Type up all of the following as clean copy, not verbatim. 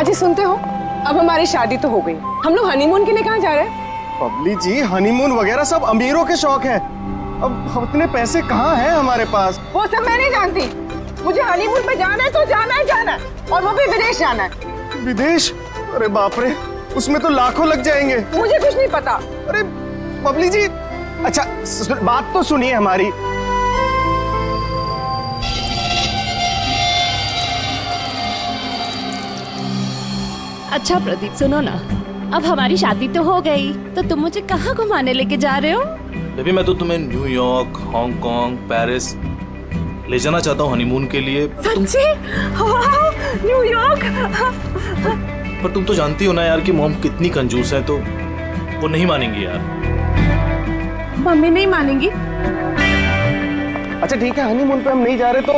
जी सुनते हो, अब हमारी शादी तो हो गई, हम लोग हनीमून के लिए कहाँ जा रहे हैं? बबली जी, हनीमून वगैरह सब अमीरों के शौक है। अब उतने पैसे कहाँ हैं हमारे पास? वो सब मैं नहीं जानती, मुझे हनीमून पे जाना है तो जाना है, और वो भी विदेश जाना है। विदेश? अरे बाप रे, उसमें तो लाखों लग जाएंगे। मुझे कुछ नहीं पता। अरे बबली जी, अच्छा बात तो सुनिए हमारी। अच्छा प्रदीप, सुनो ना, अब हमारी शादी तो हो गई, तो तुम मुझे कहाँ घुमाने लेके जा रहे हो? बेबी, मैं तो तुम्हें न्यूयॉर्क, हांगकांग, पेरिस ले जाना चाहता हूँ हनीमून के लिए। सच्ची? वाह, न्यूयॉर्क! पर तुम तो जानती हो ना यार कि मॉम कितनी कंजूस है, तो वो नहीं मानेंगी यार। मम्मी नहीं मानेंगी? अच्छा ठीक है, हनीमून पे हम नहीं जा रहे तो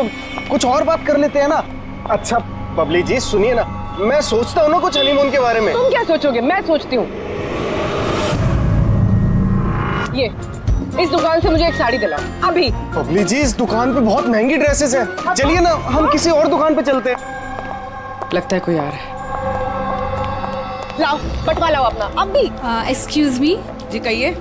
कुछ और बात कर लेते हैं ना। अच्छा बबली जी सुनिए ना, मैं सोचता हूँ ना कुछ हनीमून के बारे में। तुम क्या सोचोगे? मैं सोचती हूँ। ये इस दुकान से मुझे एक साड़ी दिलाओ अभी। बबली जी, इस दुकान पे बहुत महंगी ड्रेसेस हैं। चलिए ना, हम किसी और दुकान पे चलते हैं। लगता है कोई आ रहा है। लाओ, बटवा लाओ अपना अभी। Excuse me. जी कहिए।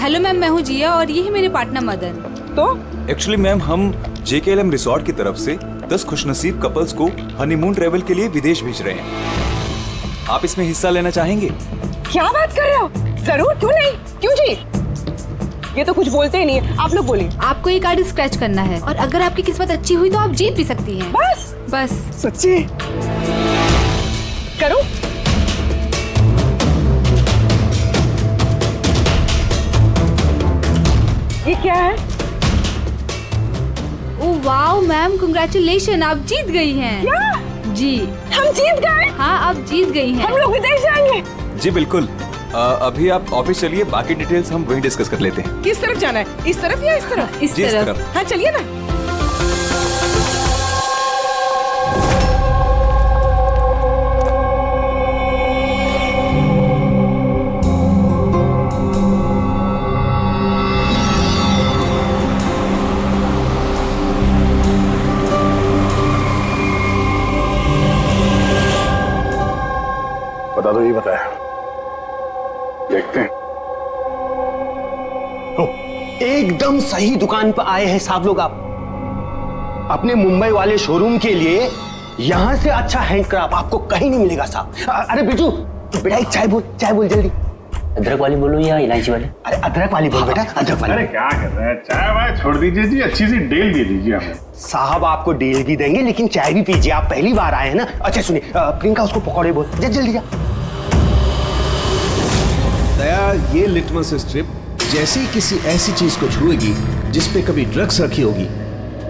हेलो मैम, मैं हूँ जिया और ये है मेरे पार्टनर मदन। तो एक्चुअली मैम, हम JKLM रिसोर्ट की तरफ से 10 खुशनसीब कपल्स को हनीमून ट्रेवल के लिए विदेश भेज रहे हैं। आप इसमें हिस्सा लेना चाहेंगे? क्या बात कर रहे हो? जरूर, क्यों नहीं, क्यों जी? ये तो कुछ बोलते ही नहीं है, आप लोग बोलिए। आपको ये कार्ड स्क्रैच करना है और अगर आपकी किस्मत अच्छी हुई तो आप जीत भी सकती हैं। बस। सच्ची? करो। ये क्या है? ओह वाओ मैम, कांग्रेचुलेशन, आप जीत गई हैं। क्या? जी हम जीत गए? हाँ, आप जीत गई हैं। हम लोग विदेश जाएंगे? जी बिल्कुल। अभी आप ऑफिस चलिए, बाकी डिटेल्स हम वहीं डिस्कस कर लेते हैं। किस तरफ जाना है, इस तरफ या इस तरफ? इस जी, तरफ। हाँ चलिए ना। बता दो, ये बताया। देखते हैं। एकदम सही दुकान पर आए हैं साहब लोग। आप अपने मुंबई वाले शोरूम के लिए यहां से अच्छा हैंडक्राफ्ट आपको कहीं नहीं मिलेगा साहब। अरे बिजू, बेटा एक चाय बोल जल्दी। अदरक वाली बोलूं या इलायची वाली? अरे अदरक वाली बोल बेटा, अदरक वाली। अरे क्या कर रहे हैं, चाय वाय छोड़ दीजिए जी, अच्छी सी डील दे दीजिए हमें। साहब आपको डील भी देंगे, लेकिन चाय भी पीजिए, आप पहली बार आए हैं ना। अच्छा सुनिए, प्रियंका उसको पकौड़े बोल, जल्दी जा। दया, ये लिटमस स्ट्रिप जैसे ही किसी ऐसी चीज को छुएगी जिस पे कभी ड्रग्स रखी होगी,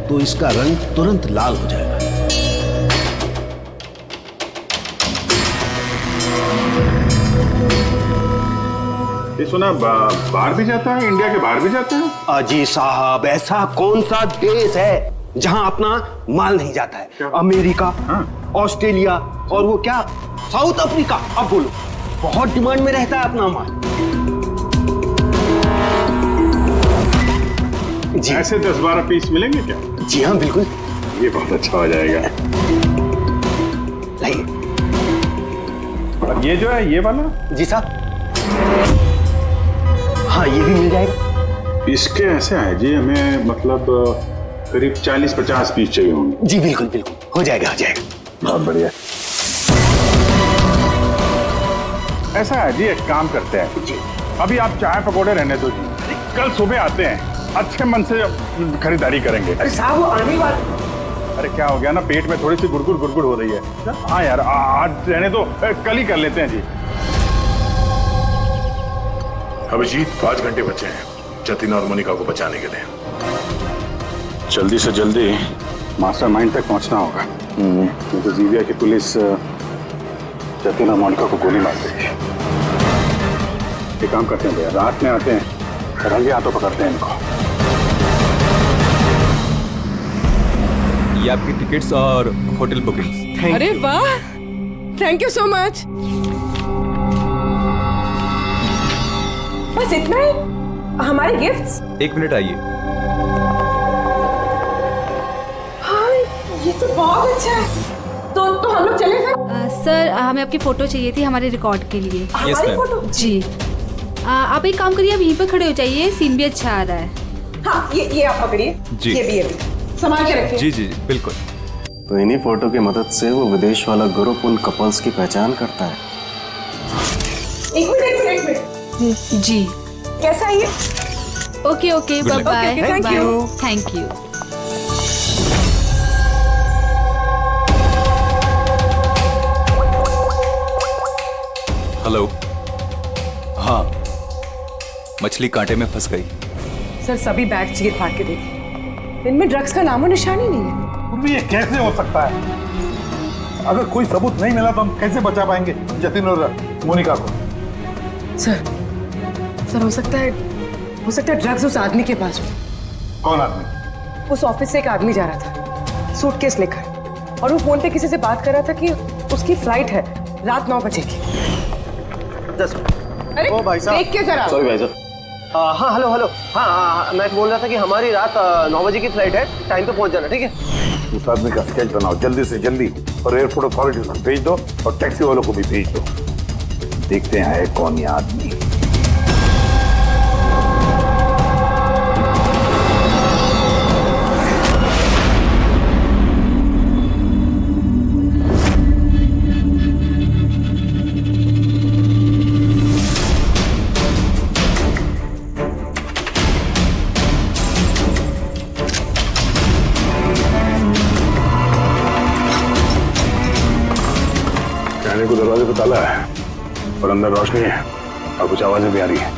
तो इसका रंग तुरंत लाल हो जाएगा। ये सुना बाहर भी जाता है, इंडिया के बाहर भी जाता है? अजी साहब, ऐसा कौन सा देश है जहां अपना माल नहीं जाता है? क्या? अमेरिका, हाँ। ऑस्ट्रेलिया और वो क्या, साउथ अफ्रीका। अब बोलो, बहुत डिमांड में रहता है अपना माल। जी ऐसे 10-12 पीस मिलेंगे क्या? जी हाँ बिल्कुल। ये बहुत अच्छा हो जाएगा। लाइए। और ये जो है, ये वाला? जी साहब, हाँ ये भी मिल जाएगा। इसके ऐसे है जी, हमें मतलब करीब 40-50 पीस चाहिए होंगे। जी बिल्कुल बिल्कुल, हो जाएगा हो जाएगा। बहुत बढ़िया। ऐसा है जी, एक काम करते हैं जी, अभी आप चाय पकौड़े रहने दो जी, कल सुबह आते हैं, अच्छे मन से खरीदारी करेंगे। अरे साहब वो आने वाले। अरे क्या हो गया ना, पेट में थोड़ी सी गुड़गुड़ हो रही है। हाँ यार, आज रहने दो, कल ही कर लेते हैं जी। अभिजीत, 5 घंटे बचे हैं जतिन और मोनिका को बचाने के लिए। जल्दी से जल्दी मास्टरमाइंड तक पहुंचना होगा, क्योंकि जीविया की पुलिस जतिन और मोनिका को गोली मार देगी। एक काम करते हैं भैया, रात में आते हैं, रंगे हाथों पकड़ते हैं इनको। ये आपकी टिकट्स और होटल बुकिंग्स। अरे वाह, थैंक यू सो मच। बस इतना ही? हमारे गिफ्ट्स? 1 मिनट आइए। हाँ, ये तो बहुत अच्छा है। तो हम लोग चले फिर? सर हमें आपकी फोटो चाहिए थी हमारे रिकॉर्ड के लिए। हमारी ma'am. फोटो? जी आप एक काम करिए, आप यहीं पर खड़े हो जाइए, सीन भी अच्छा आ रहा है। हाँ, ये आप पकड़िए। जी। ये भी संभाल के रखिए। जी जी जी बिल्कुल। तो इन्हीं फोटो की मदद से वो विदेश वाला ग्रुप उन कपल्स की पहचान करता है। एक मिनट। जी कैसा है ये? Okay okay Good bye luck. Bye. Okay, thank you. Thank you. Hello. हाँ, मछली कांटे में फंस गई। सर सभी बैग चीर फाड़ के देखिए, इनमें ड्रग्स का नामो निशान ही नहीं है। ये कैसे हो सकता है? अगर कोई सबूत नहीं मिला तो हम कैसे बचा पाएंगे जतिन और मोनिका को? सर हो सकता है ड्रग्स उस आदमी के पास हो। कौन आदमी? उस ऑफिस से एक आदमी जा रहा था सूटकेस लेकर, और वो फोन पे किसी से बात कर रहा था कि उसकी फ्लाइट है रात 9 बजे की। अरे ओ भाई साहब। देख के जरा। सॉरी भाई साहब। हाँ हेलो हेलो। हाँ मैं बोल रहा था कि हमारी रात 9 बजे की फ्लाइट है, टाइम पे पहुंच जाना, ठीक है? उस आदमी का स्केच बनाओ जल्दी से जल्दी और एयरपोर्ट अथॉरिटी को भेज दो और टैक्सी वालों को भी भेज दो। देखते हैं है कौन ये आदमी। कहने को दरवाजे पे ताला है और अंदर रोशनी है और कुछ आवाजें भी आ रही है।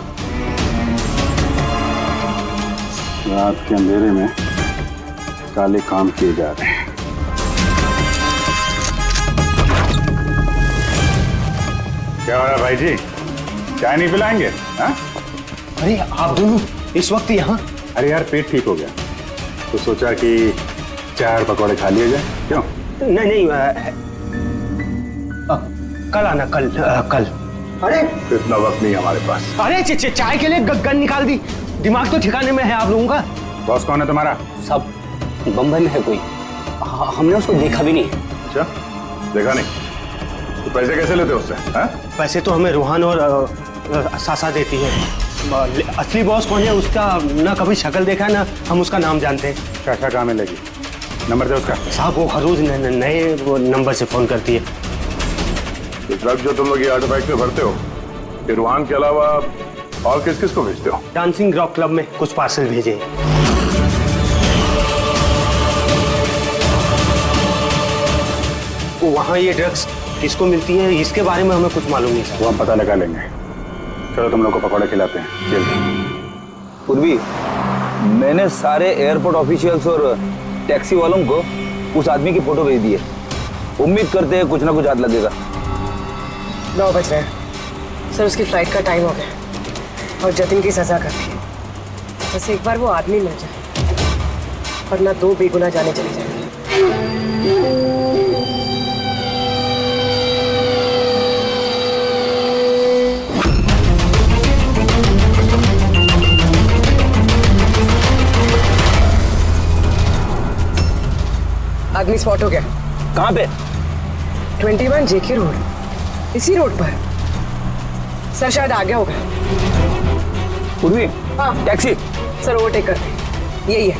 रात के अंधेरे में काले काम किए जा रहे हैं। क्या हो रहा है भाई जी? चाय नहीं पिलाएंगे? हाँ? अरे आप दोनों इस वक्त यहाँ? अरे यार पेट ठीक हो गया तो सोचा कि चाय और पकौड़े खा लिए जाए। क्यों? नहीं कल आना, कल। अरे इतना वक्त नहीं हमारे पास। अरे चाय के लिए गन निकाल दी। दिमाग तो ठिकाने में है आप लोगों का। बॉस कौन है तुम्हारा? सब बम्बई में है कोई, हमने उसको देखा भी नहीं। अच्छा देखा नहीं तो पैसे कैसे लेते हो उससे? हाँ? पैसे तो हमें रूहान और सासा देती है। असली बॉस कौन है उसका ना कभी शक्ल देखा है ना हम उसका नाम जानते हैं। क्या काम मिलेगी? नंबर दे उसका। साहब वो हर रोज नए वो नंबर से फोन करती है। ड्रग जो तुम लोग ये आर्टिफैक्ट में भरते हो ये रूहान के अलावा और किस किस को भेजते हो? डांसिंग रॉक क्लब में कुछ पार्सल भेजे। वहाँ ये ड्रग्स किसको मिलती है इसके बारे में हमें कुछ मालूम नहीं सर। वो हम पता लगा लेंगे। चलो तुम लोग को पकौड़े खिलाते हैं। जल्दी। पूर्वी, मैंने सारे एयरपोर्ट ऑफिशियल्स और टैक्सी वालों को उस आदमी की फोटो भेज दी है। उम्मीद करते हैं कुछ ना कुछ हाथ लगेगा। 9 बज रहे हैं सर, उसकी फ्लाइट का टाइम हो गया और जतिन की सजा कर दी। बस एक बार वो आदमी मिल जाए वरना 2 बेगुनाह जाने चले जाएंगे। आदमी स्पॉट हो गया। कहाँ पे? 21 जेके रोड, इसी रोड पर। सर शायद आ गया होगा। पूर्वी, हाँ टैक्सी। सर ओवरटेक करते, यही है।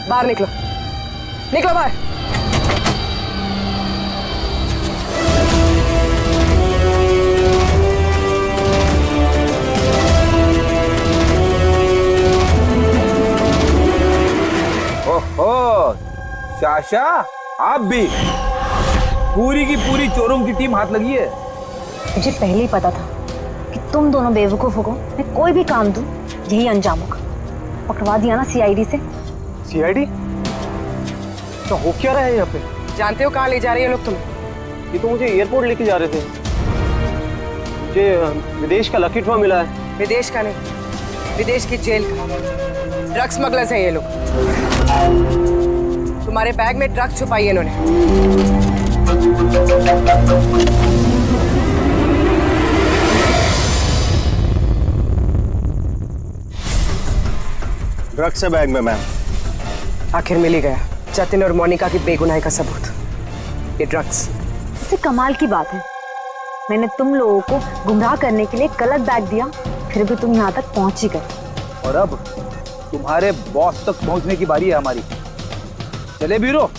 बाहर निकलो, निकलो बाहर। ओहो, शाशा, आप भी? पूरी की पूरी चोरों की टीम हाथ लगी है। मुझे पहले ही पता था कि तुम दोनों बेवकूफों को मैं कोई भी काम दूं यही अंजाम होगा। पकड़वा दिया ना सीआईडी से। सीआईडी? तो हो क्या रहा है यहाँ पे? जानते हो कहाँ ले जा रहे हैं लोग तुम्हें? ये तो मुझे एयरपोर्ट लेके जा रहे थे। मुझे विदेश का लकी ड्रॉ मिला है। विदेश का नहीं, विदेश की जेल का। ड्रग्स स्मगलर्स हैं ये लोग। तुम्हारे बैग में ड्रग्स छुपाई है इन्होंने। ड्रग्स है बैग में मैम। आखिर मिल ही गया जतिन और मोनिका की बेगुनाही का सबूत। ये ड्रग्स। इससे कमाल की बात है, मैंने तुम लोगों को गुमराह करने के लिए गलत बैग दिया, फिर भी तुम यहाँ तक पहुंच ही गए। और अब तुम्हारे बॉस तक पहुंचने की बारी है हमारी। चले बीरो।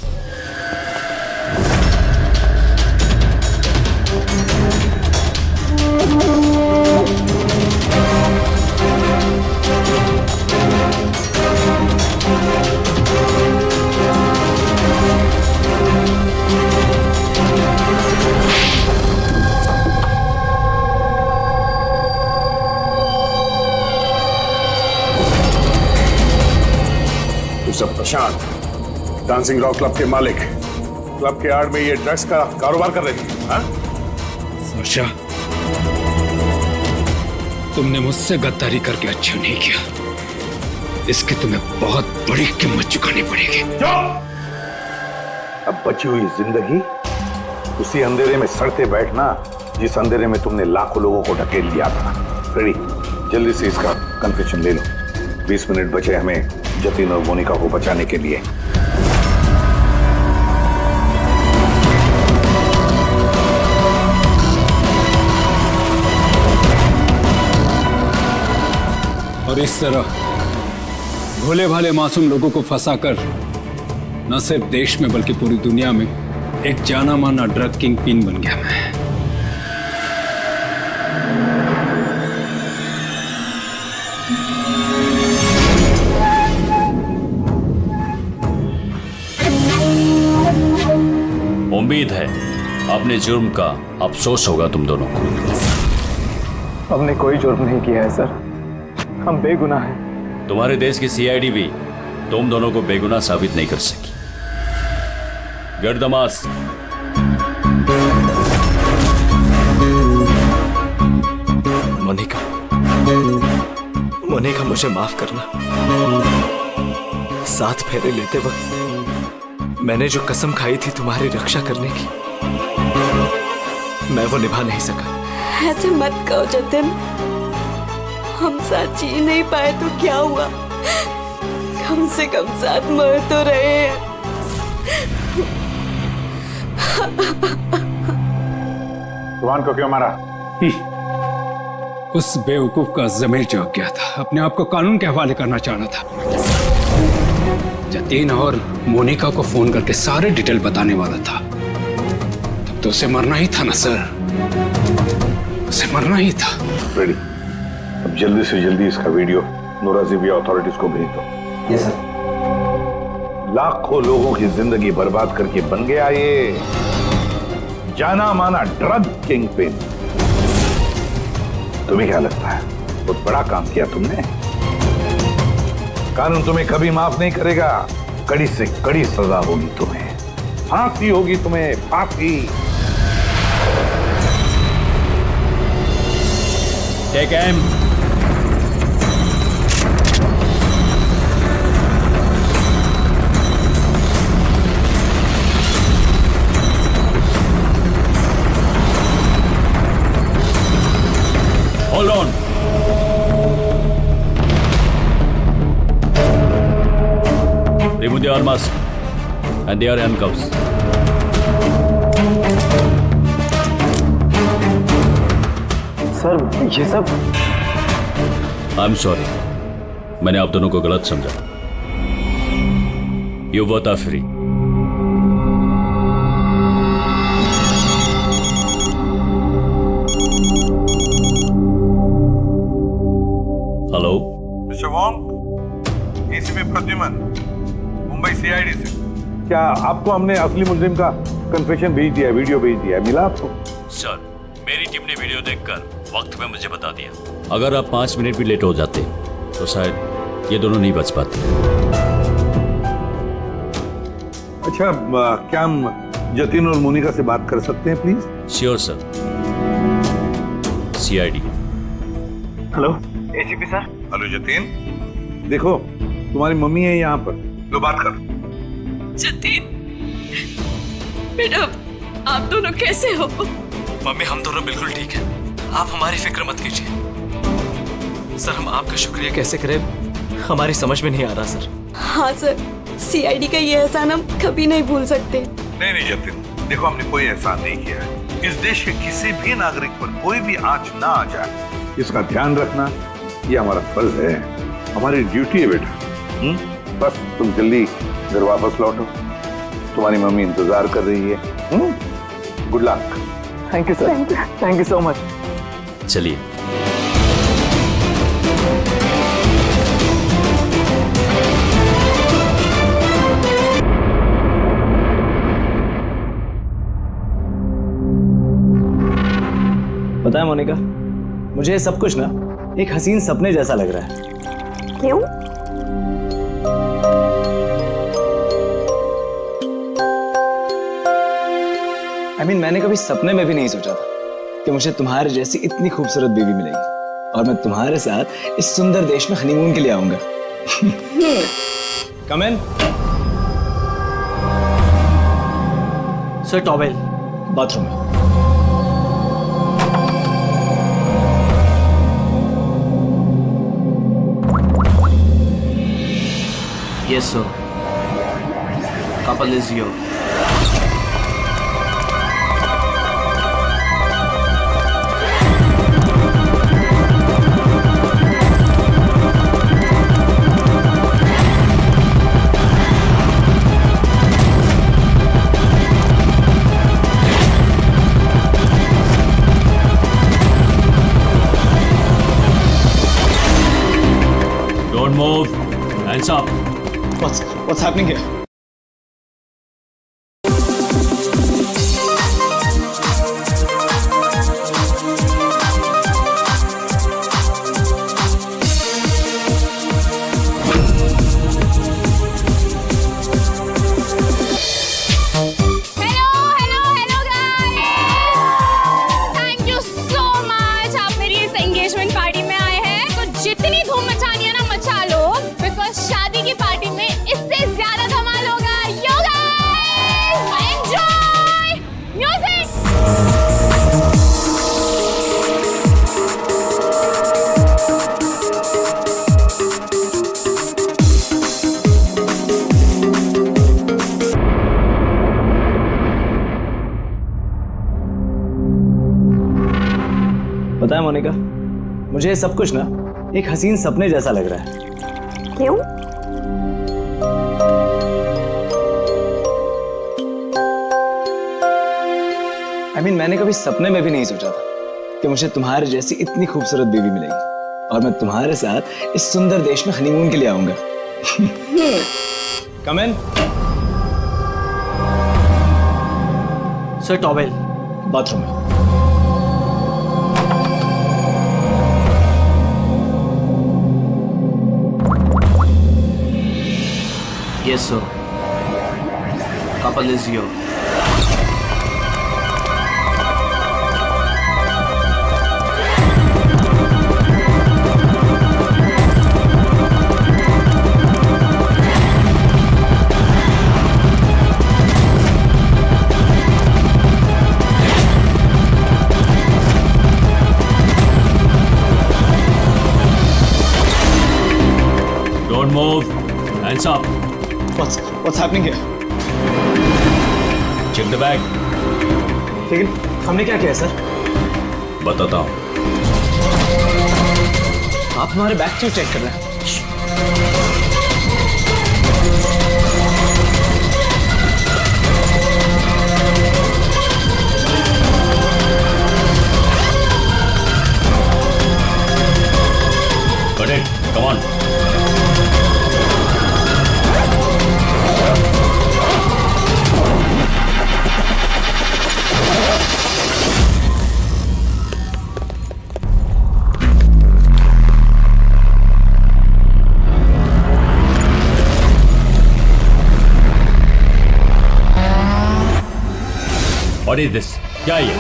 सब प्रशांत, डांसिंग रॉक क्लब के मालिक, क्लब के आड़ में ये ड्रग्स का कारोबार कर रहे थे, हाँ? वर्षा, तुमने मुझसे गद्दारी करके अच्छा नहीं किया, इसकी तुम्हें बहुत बड़ी कीमत चुकानी पड़ेगी। अब बची हुई जिंदगी उसी अंधेरे में सड़ते बैठना जिस अंधेरे में तुमने लाखों लोगों को ढकेल लिया था। रेडी, जल्दी से इसका कन्फेशन ले लो। 20 मिनट बचे हमें जतिन और मोनिका को बचाने के लिए। और इस तरह भोले भाले मासूम लोगों को फंसाकर न सिर्फ देश में बल्कि पूरी दुनिया में एक जाना माना ड्रग किंग पिन बन गया मैं। उम्मीद है अपने जुर्म का अफसोस होगा तुम दोनों को। हमने कोई जुर्म नहीं किया है सर, हम बेगुनाह हैं। तुम्हारे देश की सीआईडी भी तुम दोनों को बेगुनाह साबित नहीं कर सकी। Get the mask. मोनिका, मुझे माफ करना। 7 फेरे लेते वक्त मैंने जो कसम खाई थी तुम्हारी रक्षा करने की, मैं वो निभा नहीं सका। ऐसे मत कहो जतिन, हम साथ जी नहीं पाए तो क्या हुआ, कम से कम साथ मर तो रहे हैं। जुबान को क्यों मारा? उस बेवकूफ का ज़मीर चौंक गया था, अपने आप को कानून के हवाले करना चाहना था। जतिन और मोनिका को फोन करके सारे डिटेल बताने वाला था, तब तो उसे मरना ही था ना सर, उसे मरना ही था। रेडी, अब जल्दी से जल्दी इसका वीडियो नोराजीबिया अथॉरिटीज को भेज दो। Yes sir. लाखों लोगों की जिंदगी बर्बाद करके बन गया ये जाना माना ड्रग किंग पिन। तुम्हें क्या लगता है बहुत बड़ा काम किया तुमने? कानून तुम्हें कभी माफ नहीं करेगा, कड़ी से कड़ी सजा होगी तुम्हें, फांसी होगी तुम्हें, फांसी। Take M. Hold on. Remove the arms and their handcuffs. Sir ये सब I'm sorry. मैंने आप दोनों को गलत समझा। You both are free. Hello mister Wong, ACP Pradyuman, Mumbai CID से। क्या आपको हमने असली मुजरिम का कन्फेशन भेज दिया, वीडियो भेज दिया, मिला आपको? सर, मेरी टीम ने वीडियो देखकर वक्त में मुझे बता दिया। अगर आप 5 मिनट भी लेट हो जाते तो शायद ये दोनों नहीं बच पाते। अच्छा, क्या हम जतिन और मोनिका से बात कर सकते हैं please? Sure sir. CID. Hello ACP sir. Hello Jatin, देखो तुम्हारी मम्मी है यहाँ पर, लो बात कर। जतिन बेटा, आप दोनों कैसे हो? मम्मी, हम दोनों बिल्कुल ठीक हैं, आप हमारी फिक्र मत कीजिए। सर, हम आपका शुक्रिया कैसे करें, हमारी समझ में नहीं आ रहा सर। हाँ सर, सीआईडी का ये एहसान हम कभी नहीं भूल सकते। नहीं जतिन, देखो हमने कोई एहसान नहीं किया है। इस देश के किसी भी नागरिक पर कोई भी आंच ना आ जाए, इसका ध्यान रखना ये हमारा फर्ज है, हमारी ड्यूटी है बेटा। बस तुम जल्दी घर वापस लौटो, तुम्हारी मम्मी इंतजार कर रही है। Good luck. Thank you sir, thank you so much. चलिए। पता है मोनिका, मुझे सब कुछ ना एक हसीन सपने जैसा लग रहा है। क्यों? मैंने कभी सपने में भी नहीं सोचा था कि मुझे तुम्हारे जैसी इतनी खूबसूरत बीवी मिलेगी और मैं तुम्हारे साथ इस सुंदर देश में हनीमून के लिए आऊंगा। कम इन। सर टॉवेल बाथरूम में। Yes, sir. Couple is here. Don't move. Hands up. What's happening here? पता है मोनिका, मुझे सब कुछ ना एक हसीन सपने जैसा लग रहा है। क्यों? मैंने कभी सपने में भी नहीं सोचा था कि मुझे तुम्हारे जैसी इतनी खूबसूरत बीवी मिलेगी और मैं तुम्हारे साथ इस सुंदर देश में हनीमून के लिए आऊंगा। कम इन। सर टॉवेल बाथरूम में। Yes, sir. Couple is here. Don't move. Hands up. What's happening here? Check the bag. लेकिन हमने क्या किया सर? बताता हूँ। आप हमारे बैग क्यों चेक कर रहे हैं? Got it. Come on. What is this? क्या ये?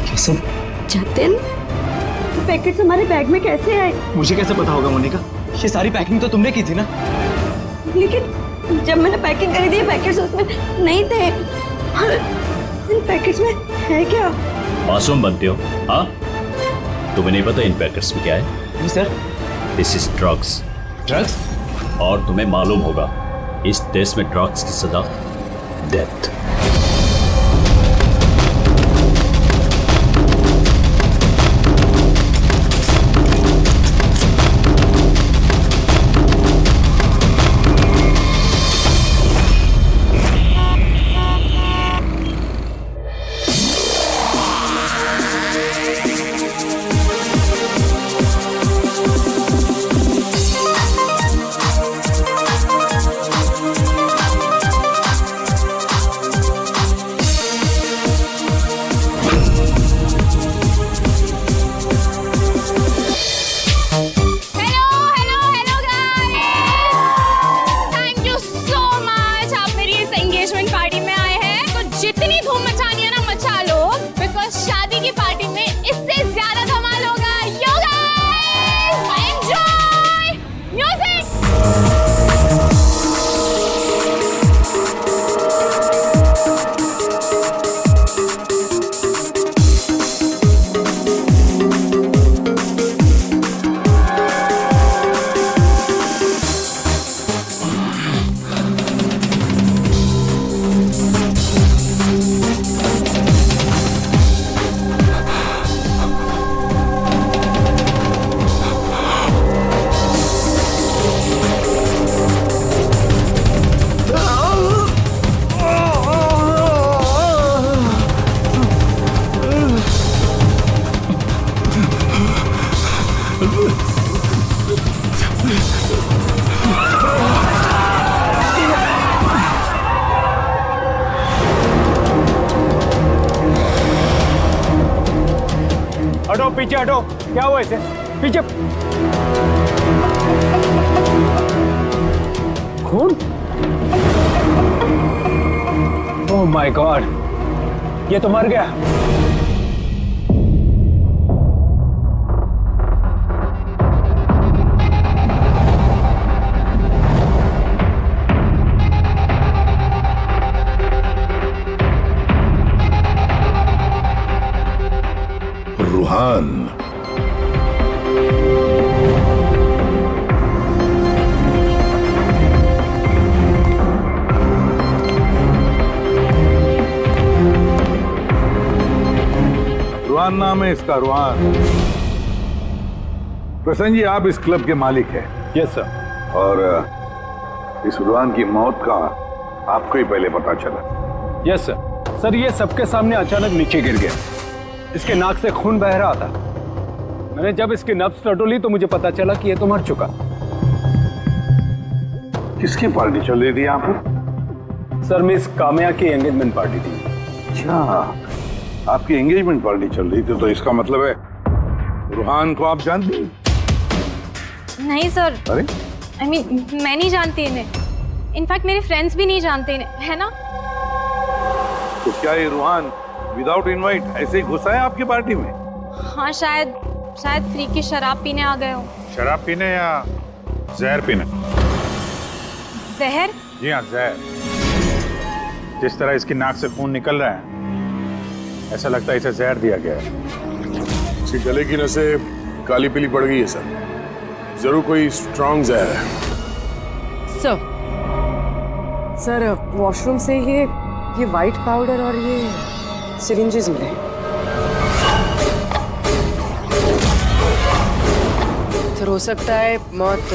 ये सब जतिन, पैकेट हमारे बैग में कैसे आए? मुझे कैसे पता होगा मोनिका? ये सारी पैकिंग तो तुमने की थी ना? लेकिन जब मैंने पैकिंग करी थी पैकेट्स उसमें नहीं थे। इन पैकेट्स में है क्या? मासूम बनते हो, हाँ? तुम्हें नहीं पता इन पैकेट्स में क्या है? जी sir. This is drugs. Drugs? और तुम्हें मालूम होगा इस देश में ड्रग्स की सजा डेथ। हटो पीछे हटो, क्या हुआ इसे? पीछे। खून? ओह माय गॉड, ये तो मर गया। रूहान, रूहान नाम है इसका, रूहान। प्रसन्न जी, आप इस क्लब के मालिक हैं? Yes sir. और इस रूहान की मौत का आपको ही पहले पता चला? Yes sir. सर, ये सबके सामने अचानक नीचे गिर गया। इसके नाक से खून बह रहा था। मैंने जब इसकी नब्ज टटोली तो मुझे पता चला कि ये तो मर चुका। किसकी पार्टी चल रही थी यहाँ पर? सर, मिस काम्या की एंगेजमेंट पार्टी थी। अच्छा, आपकी एंगेजमेंट पार्टी चल रही थी, तो इसका मतलब है रूहान को आप जानती? नहीं सर। अरे I mean, मैं नहीं जानती इन्हें। इनफैक्ट मेरे फ्रेंड्स भी नहीं जानते इन्हें, है ना? तो क्या ये रूहान विदाउट इनवाइट ऐसे ही घुसा है आपकी पार्टी में? हाँ, शायद फ्री की शराब पीने आ गए हो। शराब पीने या जहर पीने? जहर? जी हाँ, जहर। जिस तरह इसकी नाक से खून निकल रहा है, ऐसा लगता है इसे जहर दिया गया है। इसके गले की नसें काली पीली पड़ गई है सर। जरूर कोई स्ट्रॉन्ग जहर है। सर, वॉशरूम से ये वाइट पाउडर और ये सिरिंजेस मिले। तो हो सकता है मौत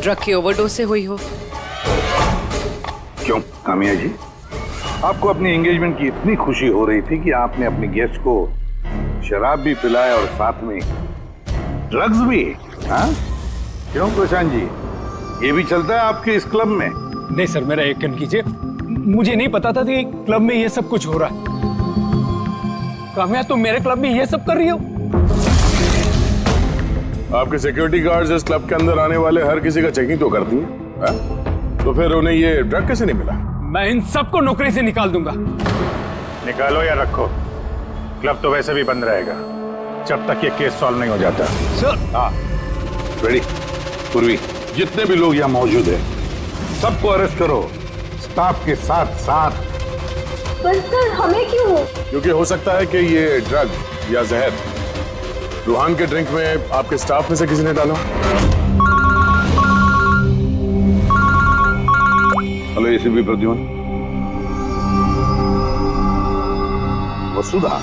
ड्रग की ओवरडोज से हुई हो। क्यों कामिया जी, आपको अपनी एंगेजमेंट की इतनी खुशी हो रही थी कि आपने अपने गेस्ट को शराब भी पिलाया और साथ में ड्रग्स भी? हाँ? क्यों प्रशांत जी, ये भी चलता है आपके इस क्लब में? नहीं सर, मेरा यकीन कीजिए, मुझे नहीं पता था कि क्लब में ये सब कुछ हो रहा है। काम्या, तुम मेरे क्लब में ये सब कर रही हो? आपके सिक्योरिटी गार्ड्स इस क्लब के अंदर आने वाले हर किसी का चेकिंग तो करती हैं। तो फिर उन्हें ये ड्रग कैसे नहीं मिला? मैं इन सबको नौकरी से निकाल दूंगा। निकालो या रखो, क्लब तो वैसे भी बंद रहेगा जब तक ये केस सॉल्व नहीं हो जाता। सर। हाँ, रेडी पूर्वी, जितने भी लोग यहाँ मौजूद हैं सबको अरेस्ट करो, स्टाफ के साथ साथ। पर सर, हमें क्यों? क्योंकि हो सकता है कि ये ड्रग या जहर रूहान के ड्रिंक में आपके स्टाफ में से किसी ने डाला। बोलो एसीपी प्रद्युमन। वसुधा,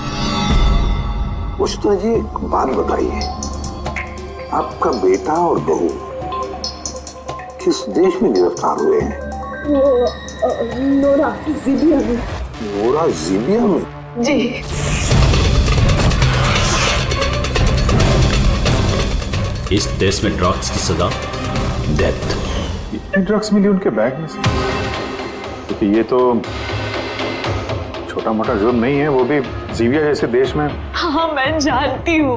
वसुधा जी एक बात बताइए, आपका बेटा और बहू किस देश में गिरफ्तार हुए हैं? वो नोरा जीबिया में। नोरा जीबिया में? जी। इस देश में ड्रग्स की सजा डेथ। इतने ड्रग्स मिली उनके बैग में से? क्योंकि ये तो छोटा मोटा जुर्म नहीं है, वो भी जीबिया जैसे देश में। हाँ मैं जानती हूँ,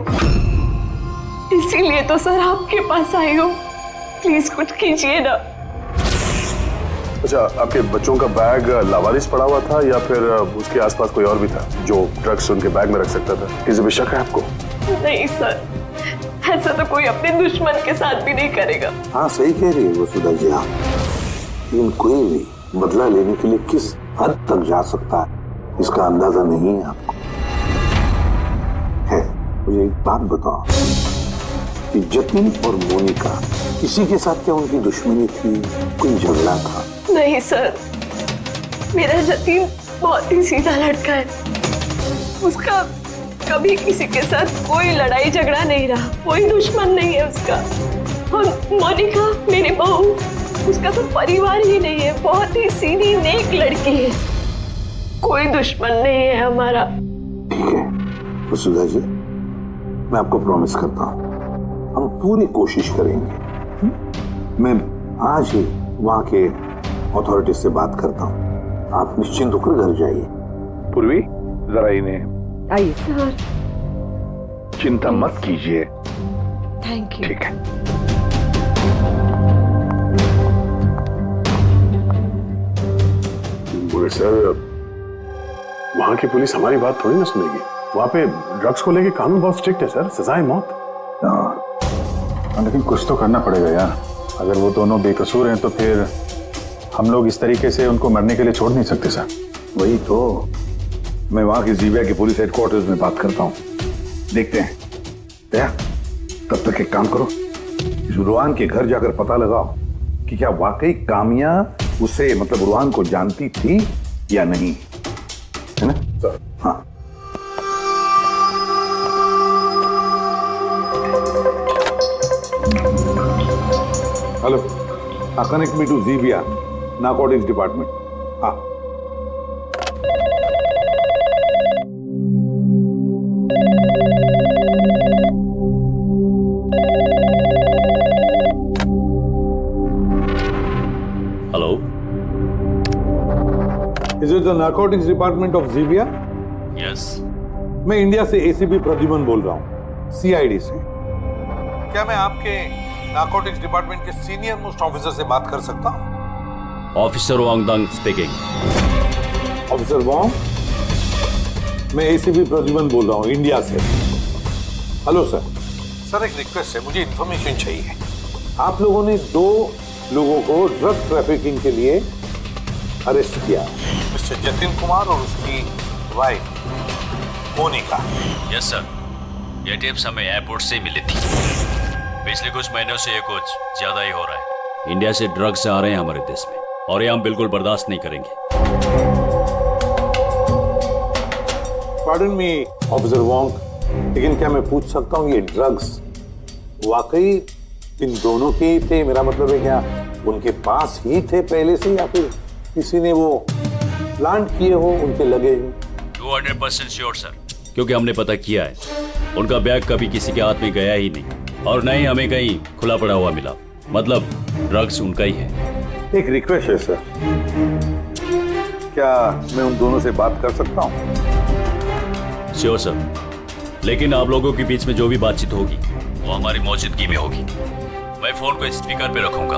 इसीलिए तो सर आपके पास आई हूँ। प्लीज कुछ कीजिए ना। अच्छा, आपके बच्चों का बैग लावारिस पड़ा हुआ था या फिर उसके आसपास कोई और भी था जो ड्रग्स उनके बैग में रख सकता था? किसी पे शक है आपको? नहीं सर, ऐसा तो कोई अपने दुश्मन के साथ भी नहीं करेगा। हाँ सही कह रही है वसुधा जी आप, लेकिन कोई भी बदला लेने के लिए किस हद तक जा सकता है इसका अंदाजा नहीं है आपको। है, मुझे एक बात बताओ कि जतिन और मोनिका किसी के साथ क्या उनकी दुश्मनी थी, कोई झगड़ा था? नहीं सर, मेरा जतिन बहुत ही सीधा लड़का है। उसका कभी किसी के साथ कोई लड़ाई झगड़ा नहीं रहा, कोई दुश्मन नहीं है उसका। और मोनिका मेरी बहू, उसका तो परिवार ही नहीं है, बहुत ही सीधी नेक लड़की है, कोई दुश्मन नहीं है हमारा। ठीक है वसुधा जी, मैं आपको प्रॉमिस करता हूँ हम पूरी कोशिश करेंगे। मैं आज ही वहाँ के अथॉरिटीज से बात करता हूँ, आप निश्चिंत होकर घर जाइए। पूर्वी, जरा इन्हें आइए। चिंता मत कीजिए। Thank you. ठीक है। बोले सर, वहां की पुलिस हमारी बात थोड़ी ना सुनेगी। वहां पे ड्रग्स को लेके कानून बहुत स्ट्रिक्ट है सर, सजा है मौत। लेकिन कुछ तो करना पड़ेगा यार। अगर वो दोनों बेकसूर हैं तो फिर हम लोग इस तरीके से उनको मरने के लिए छोड़ नहीं सकते सर। वही तो, मैं वहां की जीबिया के पुलिस हेडक्वार्टर्स में बात करता हूँ, देखते हैं। दया, तब तक एक काम करो, रुहान के घर जाकर पता लगाओ कि क्या वाकई कामिया उसे मतलब रुहान को जानती थी या नहीं, है ना सर? हाँ। Hello, connect me to Jibia narcotics department. हाँ। Hello, is it the narcotics department of Jibia? Yes. मैं इंडिया से एसीपी प्रद्युमन बोल रहा हूँ, सीआईडी से। क्या मैं आपके नारकोटिक्स डिपार्टमेंट के सीनियर मोस्ट ऑफिसर से बात कर सकता हूँ? Officer Wangdung speaking. Officer Wang, मैं एसीपी प्रद्युमन बोल रहा हूँ इंडिया से। Hello sir. सर एक रिक्वेस्ट है, मुझे इंफॉर्मेशन चाहिए। आप लोगों ने 2 लोगों को ड्रग ट्रैफिकिंग के लिए अरेस्ट किया, मिस्टर जतिन कुमार और उसकी वाइफ मोनिका। यस सर, ये टिप्स हमें एयरपोर्ट से मिली थी। पिछले कुछ महीनों से ये कुछ ज्यादा ही हो रहा है। इंडिया से ड्रग्स आ रहे हैं हमारे देश में और ये हम बिल्कुल बर्दाश्त नहीं करेंगे। पार्डन मी ऑफिसर वांग, लेकिन क्या मैं पूछ सकता हूँ ये ड्रग्स वाकई इन दोनों के ही थे? मेरा मतलब है क्या उनके पास ही थे पहले से या फिर किसी ने वो प्लांट किए हो उनके लगेज में? 200% श्योर सर, क्योंकि हमने पता किया है उनका बैग कभी किसी के हाथ में गया ही नहीं और न ही हमें कहीं खुला पड़ा हुआ मिला। मतलब ड्रग्स उनका ही है। एक रिक्वेस्ट है सर, क्या मैं उन दोनों से बात कर सकता हूँ? श्योर सर, लेकिन आप लोगों के बीच में जो भी बातचीत होगी वो हमारी मौजूदगी में होगी। मैं फोन को स्पीकर पे रखूंगा।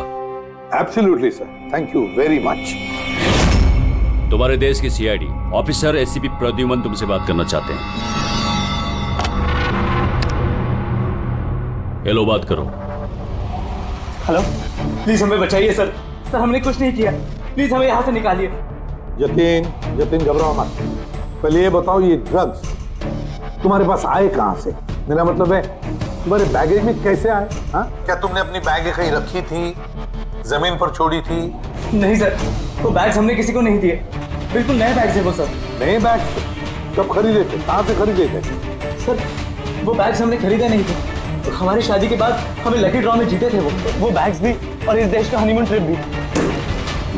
Absolutely sir, thank you very much. तुम्हारे देश की सीआईडी ऑफिसर एसीपी प्रद्युमन तुमसे बात करना चाहते हैं। हेलो, बात करो। हेलो, प्लीज हमें बचाइए सर। सर हमने कुछ नहीं किया, प्लीज हमें यहाँ से निकालिए। जतिन घबराओ मत। पहले ये बताओ ये ड्रग्स तुम्हारे पास आए कहाँ से? मेरा मतलब है तुम्हारे बैगेज में कैसे आए? हाँ, क्या तुमने अपनी बैग कहीं रखी थी, जमीन पर छोड़ी थी? नहीं सर, वो बैग्स हमने किसी को नहीं दिए, बिल्कुल नए बैग्स है वो सब। नए बैग कब खरीदे थे, कहाँ से खरीदे थे? सर वो बैग्स हमने खरीदे नहीं थे, हमारी शादी के बाद हमें लकी ड्रॉ में जीते थे वो बैग्स भी और इस देश का हनीमून ट्रिप भी।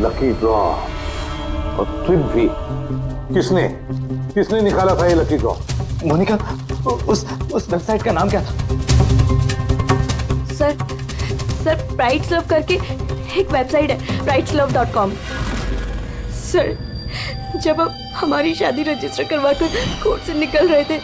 लकी ड्रॉ और ट्रिप भी? किसने निकाला था ये लकी ड्रॉ? मोनिका, उस वेबसाइट का नाम क्या था? सर ब्राइट्स लव करके एक वेबसाइट है, brightslove.com। सर जब हम हमारी शादी रजिस्टर करवा कर कोर्ट से निकल रहे थे।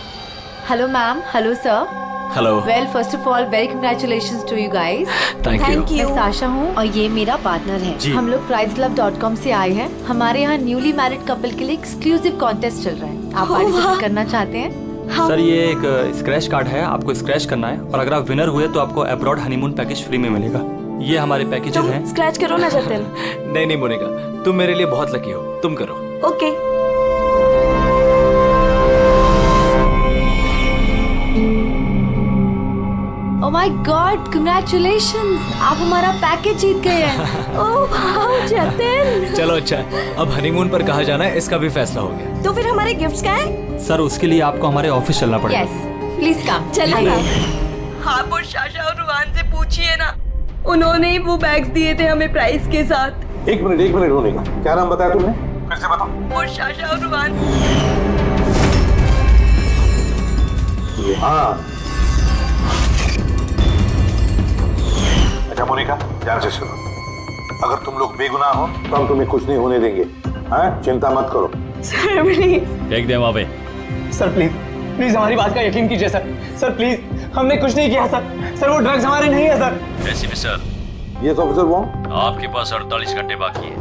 Hello ma'am, hello sir. Hello. Well first of all very congratulations to you guys. Thank you. मैं साशा हूँ और ये मेरा पार्टनर है। जी। हम लोग brightslove.com से आए हैं। हमारे यहाँ न्यूली मैरिड कपल के लिए एक्सक्लूसिव कॉन्टेस्ट चल रहा है। आप पार्टिसिपेट करना चाहते हैं? सर ये एक स्क्रैच कार्ड है, आपको स्क्रैच करना है और अगर आप विनर हुए तो आपको अब्रॉड हनीमून पैकेज फ्री में मिलेगा। ये हमारे पैकेजेस हैं। स्क्रैच करो ना जतिन। नहीं मोनिका, तुम मेरे लिए बहुत लकी हो, तुम करो। Okay. Oh my God, congratulations, आप हमारा पैकेज जीत गए हैं। Oh wow Jatin. चलो अच्छा, अब हनीमून पर कहाँ जाना है इसका भी फैसला हो गया। तो फिर हमारे गिफ्ट्स क्या हैं? सर उसके लिए आपको हमारे ऑफिस चलना पड़ेगा। Yes, please come. चलिए। आप और शाशा और रुहान से पूछिए ना, उन्होंने ही वो बैग्स दिए थे हमें प्राइस के साथ। एक मिनट होने का, क्या नाम बताया तुमने? फिर से बताओ। वो शाशा और रुहान। हाँ। अच्छा मोनिका, ध्यान से सुनो, अगर तुम लोग बेगुनाह हो तो हम तुम्हें कुछ नहीं होने देंगे। हाँ, चिंता मत करो। Sir please. फेंक दे वहाँ पे। सर प्लीज हमारी बात का यकीन कीजिए सर प्लीज, हमने कुछ नहीं किया सर वो ड्रग्स हमारे नहीं है sir. ACP sir. Yes officer वो? आपके पास 48 घंटे बाकी है।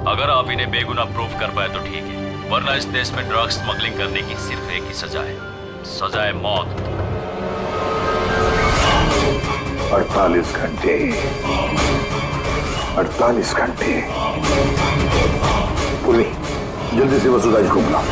अगर आप इन्हें बेगुनाह प्रूव कर पाए तो ठीक है, वरना इस देश में ड्रग्स स्मगलिंग करने की सिर्फ एक ही सजा है, सजा है मौत। 48 घंटे। 48 घंटे। पुली, जल्दी से वसुधा जी को बुलाओ।